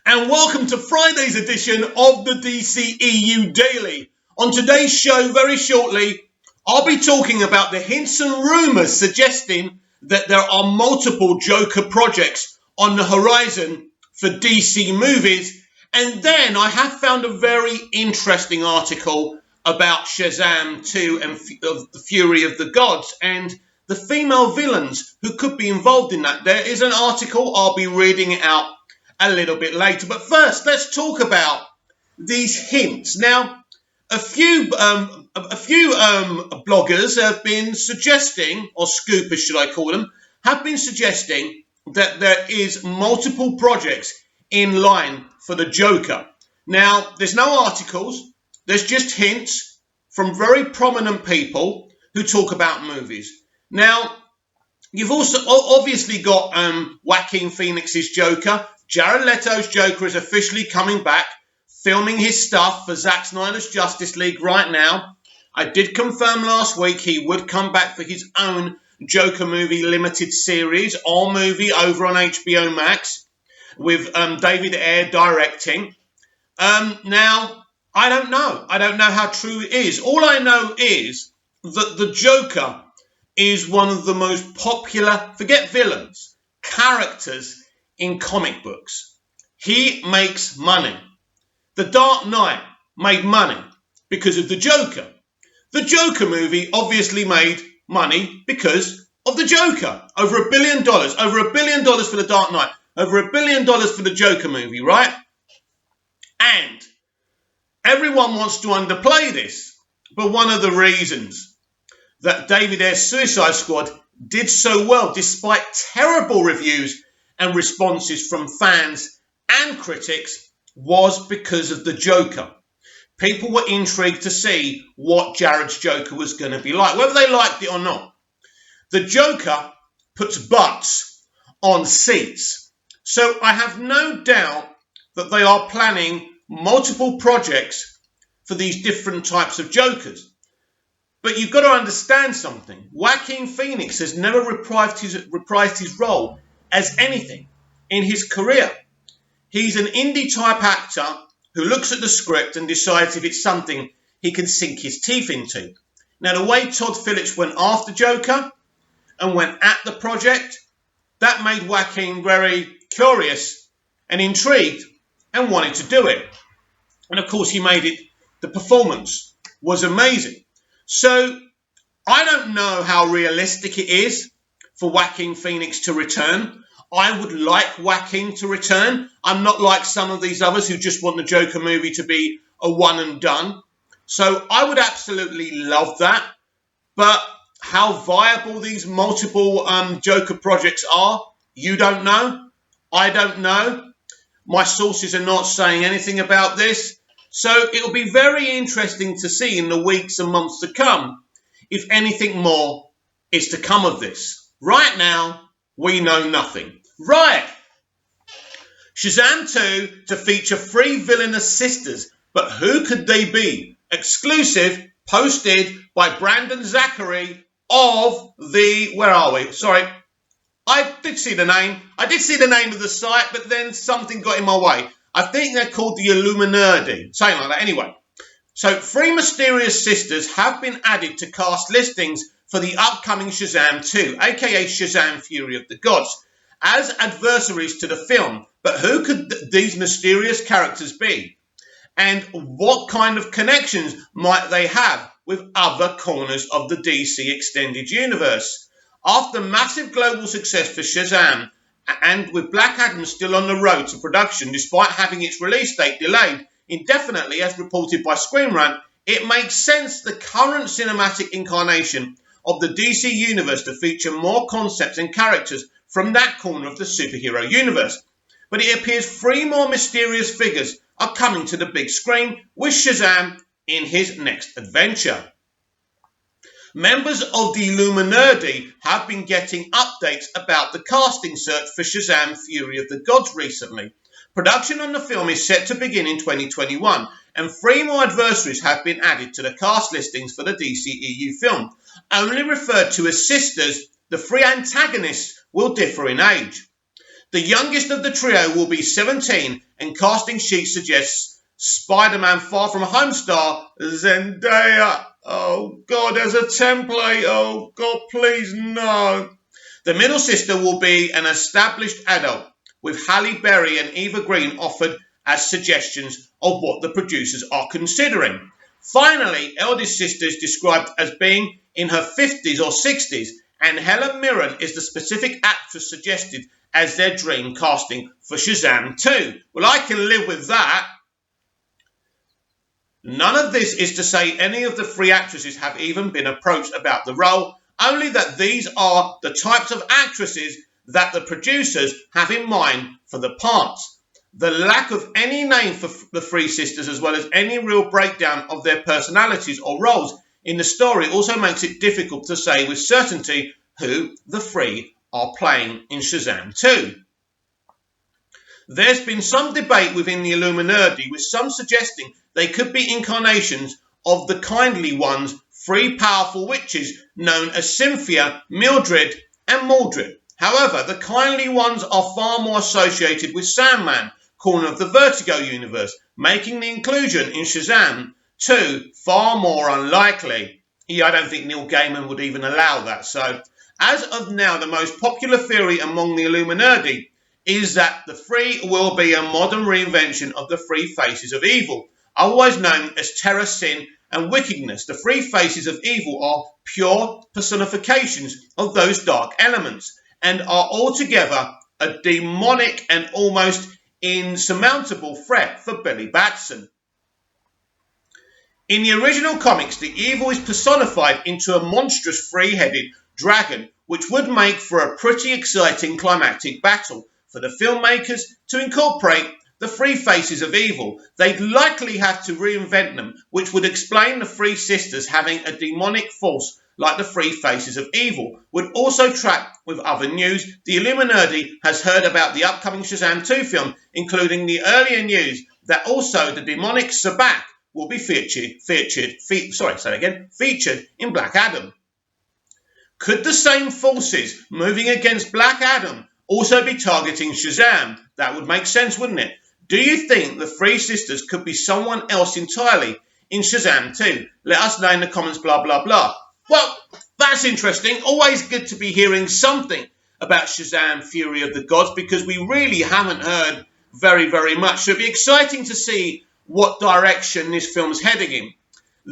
And welcome to Friday's edition of the dceu Daily. On today's show, very shortly, I'll be talking about the hints and rumours suggesting that there are multiple Joker projects on the horizon for DC movies. And then I have found a very interesting article about Shazam 2 and the Fury of the Gods and the female villains who could be involved in that. There is an article, I'll be reading it out a little bit later. But first, let's talk about these hints. Now, a few bloggers have been suggesting, or scoopers should I call them, have been suggesting that there is multiple projects in line for the Joker. Now, there's no articles, there's just hints from very prominent people who talk about movies. Now, you've also obviously got Joaquin Phoenix's Joker. Jared Leto's Joker is officially coming back, filming his stuff for Zack Snyder's Justice League right now. I did confirm last week he would come back for his own Joker movie limited series, all movie over on HBO Max, with David Ayer directing. Now, I don't know. I don't know how true it is. All I know is that the Joker is one of the most popular, forget villains, characters in comic books. He makes money. The Dark Knight made money because of the Joker. The Joker movie obviously made money because of the Joker. Over $1 billion. Over $1 billion for the Dark Knight. Over $1 billion for the Joker movie, right? And everyone wants to underplay this. But one of the reasons that David Ayer's Suicide Squad did so well, despite terrible reviews and responses from fans and critics, was because of the Joker. People were intrigued to see what Jared's Joker was going to be like, whether they liked it or not. The Joker puts butts on seats. So I have no doubt that they are planning multiple projects for these different types of Jokers. But you've got to understand something. Joaquin Phoenix has never reprised his role as anything in his career. He's an indie type actor who looks at the script and decides if it's something he can sink his teeth into. Now, the way Todd Phillips went after Joker and went at the project, that made Joaquin very curious and intrigued and wanted to do it. And of course, he made it. The performance was amazing. So I don't know how realistic it is for Joaquin Phoenix to return. I would like Joaquin to return. I'm not like some of these others who just want the Joker movie to be a one and done. So I would absolutely love that. But how viable these multiple Joker projects are, you don't know. I don't know. My sources are not saying anything about this. So it'll be very interesting to see in the weeks and months to come if anything more is to come of this. Right now, we know nothing. Right. Shazam 2 to feature 3 villainous sisters. But who could they be? Exclusive, posted by Brandon Zachary of the... Where are we? Sorry. I did see the name. I did see the name of the site, but then something got in my way. I think they're called the Illuminati. Something like that. Anyway. So 3 mysterious sisters have been added to cast listings for the upcoming Shazam 2, aka Shazam Fury of the Gods, as adversaries to the film. But who could these mysterious characters be? And what kind of connections might they have with other corners of the DC Extended Universe? After massive global success for Shazam, and with Black Adam still on the road to production despite having its release date delayed indefinitely as reported by Screen Rant, it makes sense the current cinematic incarnation of the DC Universe to feature more concepts and characters from that corner of the superhero universe. But it appears 3 more mysterious figures are coming to the big screen with Shazam in his next adventure. Members of the Illuminati have been getting updates about the casting search for Shazam Fury of the Gods recently. Production on the film is set to begin in 2021, and 3 more adversaries have been added to the cast listings for the DCEU film. Only referred to as sisters, the 3 antagonists will differ in age. The youngest of the trio will be 17, and casting sheet suggests Spider-Man Far From Home star Zendaya. Oh God, as a template. Oh God, please no. The middle sister will be an established adult, with Halle Berry and Eva Green offered as suggestions of what the producers are considering. Finally, eldest sister is described as being in her 50s or 60s, and Helen Mirren is the specific actress suggested as their dream casting for Shazam 2. Well, I can live with that. None of this is to say any of the three actresses have even been approached about the role, only that these are the types of actresses that the producers have in mind for the parts. The lack of any name for the three sisters, as well as any real breakdown of their personalities or roles in the story, also makes it difficult to say with certainty who the three are playing in Shazam 2. There's been some debate within the Illuminati, with some suggesting they could be incarnations of the Kindly One's three powerful witches known as Cynthia, Mildred and Mordred. However, the Kindly Ones are far more associated with Sandman, corner of the Vertigo universe, making the inclusion in Shazam 2 far more unlikely. Yeah, I don't think Neil Gaiman would even allow that. So, as of now, the most popular theory among the Illuminati is that the three will be a modern reinvention of the three faces of evil, otherwise known as terror, sin, and wickedness. The three faces of evil are pure personifications of those dark elements, and are altogether a demonic and almost insurmountable threat for Billy Batson. In the original comics, the evil is personified into a monstrous three-headed dragon, which would make for a pretty exciting climactic battle. For the filmmakers to incorporate the three faces of evil, they'd likely have to reinvent them, which would explain the three sisters having a demonic force like the three faces of evil. Would also track with other news. The Illuminati has heard about the upcoming Shazam 2 film, including the earlier news that also the demonic Sabbac will be featured in Black Adam. Could the same forces moving against Black Adam also be targeting Shazam? That would make sense, wouldn't it? Do you think the three sisters could be someone else entirely in Shazam 2? Let us know in the comments, blah, blah, blah. Well, that's interesting. Always good to be hearing something about Shazam Fury of the Gods, because we really haven't heard very, very much. So it'd be exciting to see what direction this film's heading in.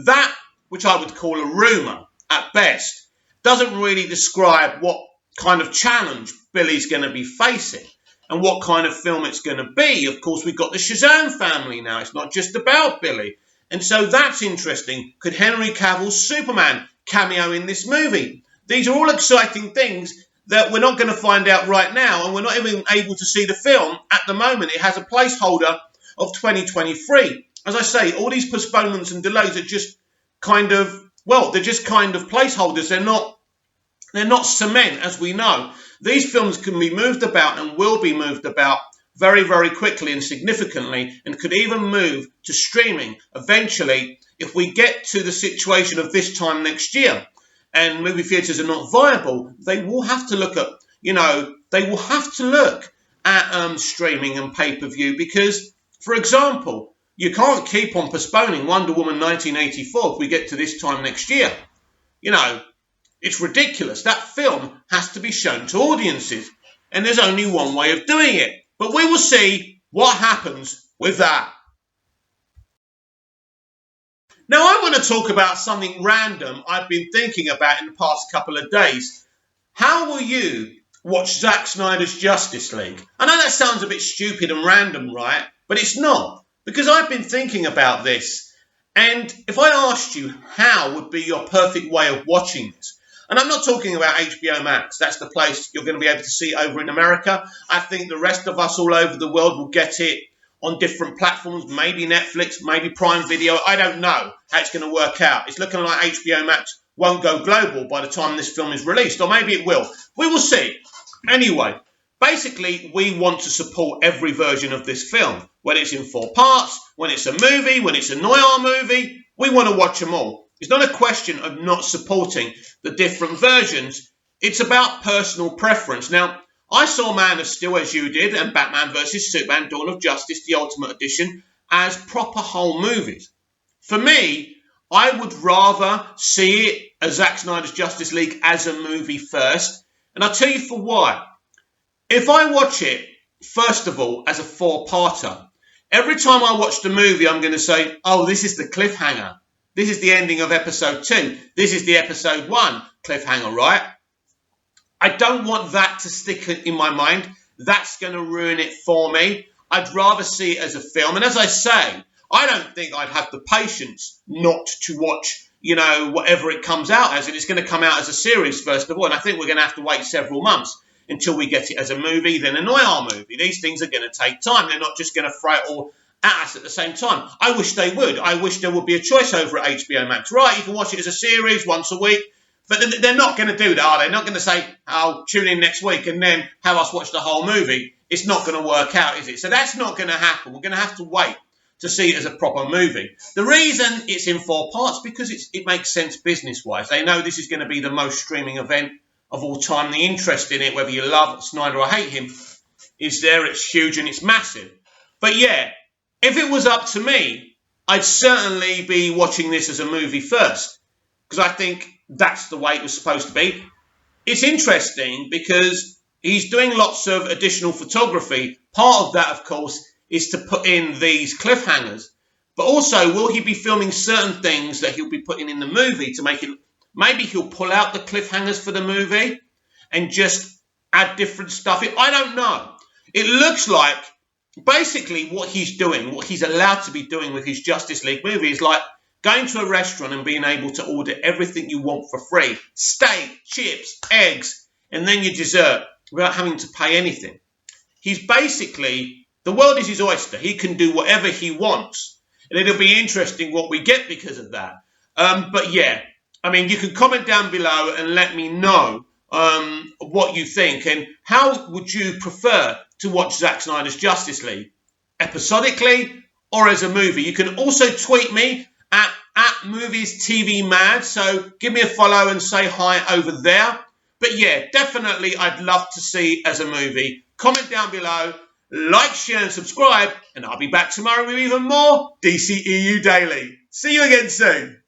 That, which I would call a rumour at best, doesn't really describe what kind of challenge Billy's going to be facing and what kind of film it's going to be. Of course, we've got the Shazam family now. It's not just about Billy. And so that's interesting. Could Henry Cavill's Superman cameo in this movie? These are all exciting things that we're not going to find out right now, and we're not even able to see the film at the moment. It has a placeholder of 2023. As I say, all these postponements and delays are just kind of, well, they're just kind of placeholders. They're not cement, as we know. These films can be moved about and will be moved about very, very quickly and significantly, and could even move to streaming eventually if we get to the situation of this time next year and movie theatres are not viable. They will have to look at, streaming and pay-per-view, because, for example, you can't keep on postponing Wonder Woman 1984 if we get to this time next year. It's ridiculous. That film has to be shown to audiences, and there's only one way of doing it. But we will see what happens with that. Now, I want to talk about something random I've been thinking about in the past couple of days. How will you watch Zack Snyder's Justice League? I know that sounds a bit stupid and random, right? But it's not, because I've been thinking about this. And if I asked you how would be your perfect way of watching this, and I'm not talking about HBO Max. That's the place you're going to be able to see over in America. I think the rest of us all over the world will get it on different platforms, maybe Netflix, maybe Prime Video. I don't know how it's going to work out. It's looking like HBO Max won't go global by the time this film is released, or maybe it will. We will see. Anyway, basically, we want to support every version of this film, whether it's in 4 parts, when it's a movie, when it's a noir movie. We want to watch them all. It's not a question of not supporting the different versions. It's about personal preference. Now, I saw Man of Steel, as you did, and Batman vs Superman, Dawn of Justice, the Ultimate Edition, as proper whole movies. For me, I would rather see it as Zack Snyder's Justice League as a movie first. And I'll tell you for why. If I watch it, first of all, as a four-parter, every time I watch the movie, I'm going to say, oh, this is the cliffhanger. This is the ending of episode 2. This is the episode 1 cliffhanger, right? I don't want that to stick in my mind. That's going to ruin it for me. I'd rather see it as a film. And as I say, I don't think I'd have the patience not to watch, whatever it comes out as. And it's going to come out as a series, first of all. And I think we're going to have to wait several months until we get it as a movie, then an IR movie. These things are going to take time. They're not just going to throw it all at us at the same time. I wish they would. I wish there would be a choice over at HBO Max. Right, you can watch it as a series once a week. But they're not going to do that, are they? They're not going to say, oh, tune in next week and then have us watch the whole movie. It's not going to work out, is it? So that's not going to happen. We're going to have to wait to see it as a proper movie. The reason it's in 4 parts, because it makes sense business-wise. They know this is going to be the most streaming event of all time. The interest in it, whether you love Snyder or hate him, is there. It's huge and it's massive. But yeah, if it was up to me, I'd certainly be watching this as a movie first, because I think that's the way it was supposed to be. It's interesting because he's doing lots of additional photography. Part of that, of course, is to put in these cliffhangers. But also, will he be filming certain things that he'll be putting in the movie to make it... Maybe he'll pull out the cliffhangers for the movie and just add different stuff. I don't know. It looks like basically what he's doing, what he's allowed to be doing with his Justice League movie is like going to a restaurant and being able to order everything you want for free. Steak, chips, eggs, and then your dessert without having to pay anything. He's basically, the world is his oyster. He can do whatever he wants. And it'll be interesting what we get because of that. But yeah, I mean, you can comment down below and let me know what you think. And how would you prefer to watch Zack Snyder's Justice League? Episodically or as a movie? You can also tweet me at Movies TV Mad. So give me a follow and say hi over there. But yeah, definitely I'd love to see as a movie. Comment down below, like, share and subscribe. And I'll be back tomorrow with even more DCEU Daily. See you again soon.